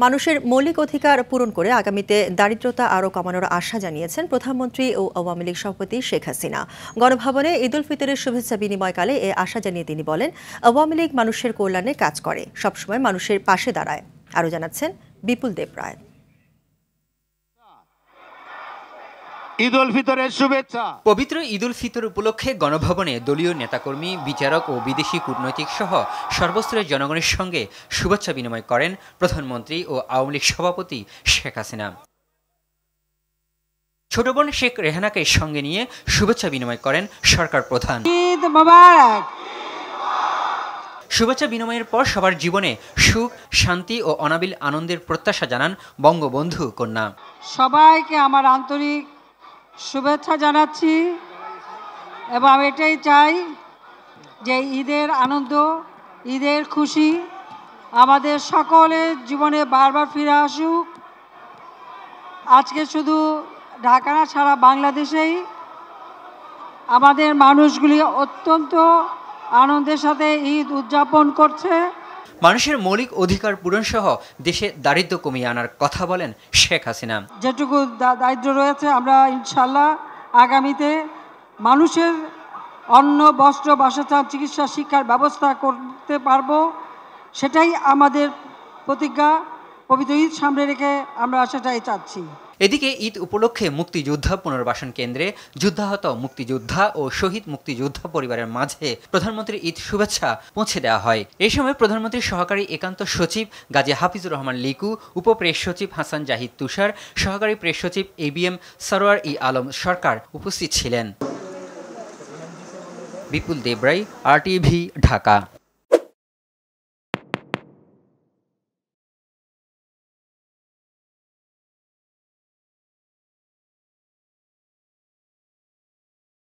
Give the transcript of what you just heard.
মানুষের মৌলিক অধিকার পূরণ করে আগামীতে দারিদ্রতা আরও কমানোর আশা জানিয়েছেন প্রধানমন্ত্রী ও আওয়ামী লীগ সভাপতি শেখ হাসিনা। গণভবনে ঈদ উল ফিতরের শুভেচ্ছা বিনিময়কালে এ আশা জানিয়ে তিনি বলেন, আওয়ামী লীগ মানুষের কল্যাণে কাজ করে, সবসময় মানুষের পাশে দাঁড়ায়। আরও জানাচ্ছেন বিপুল দেব রায়। ঈদ উল ফিতরের শুভেচ্ছা। পবিত্র ঈদ উল ফিতর উপলক্ষে গণভবনে দলীয় নেতাকর্মী, বিচারক ও বিদেশি কূটনৈতিক সহ সর্বস্তরের জনগণের সঙ্গে শুভেচ্ছা বিনিময় করেন প্রধানমন্ত্রী ও আওয়ামী লীগ সভাপতি শেখ হাসিনা। ছোট বোন শেখ রেহানাকে সঙ্গে নিয়ে শুভেচ্ছা বিনিময় করেন সরকার প্রধান। ঈদ মোবারক। শুভেচ্ছা বিনিময়ের পর সবার জীবনে সুখ, শান্তি ও অনাবিল আনন্দের প্রত্যাশা জানান বঙ্গবন্ধু কন্যা। সবাইকে আমার আন্তরিক শুভেচ্ছা জানাচ্ছি এবং আমি এটাই চাই যে ঈদের আনন্দ, ঈদের খুশি আমাদের সকলের জীবনে বারবার ফিরে আসুক। আজকে শুধু ঢাকা না, সারা বাংলাদেশেই আমাদের মানুষগুলি অত্যন্ত আনন্দের সাথে ঈদ উদযাপন করছে। মানুষের মৌলিক অধিকার পূরণ সহ দেশে দারিদ্র্য কমিয়ে আনার কথা বলেন শেখ হাসিনা। যেটুকু দারিদ্র্য রয়েছে আমরা ইনশাল্লাহ আগামীতে মানুষের অন্ন, বস্ত্র, বাসস্থান, চিকিৎসা, শিক্ষার ব্যবস্থা করতে পারবো, সেটাই আমাদের প্রতিজ্ঞা। পবিত্র ঈদ সামনে রেখে আমরা সেটাই চাচ্ছি। এদিকে ঈদ উপলক্ষে মুক্তিযোদ্ধা পুনর্বাসন কেন্দ্রে যুদ্ধাহত মুক্তিযোদ্ধা ও শহীদ মুক্তিযোদ্ধা পরিবারের মাঝে প্রধানমন্ত্রীর ঈদ শুভেচ্ছা পৌঁছে দেওয়া হয়। এই সময় প্রধানমন্ত্রীর সহকারী একান্ত সচিব গাজী হাফিজুর রহমান লিকু, উপ প্রেস সচিব হাসান জাহিদ তুষার, সহকারী প্রেস সচিব ABM সরোয়ার আলম সরকার উপস্থিত ছিলেন। বিপুল দেব রায়, RTV, ঢাকা।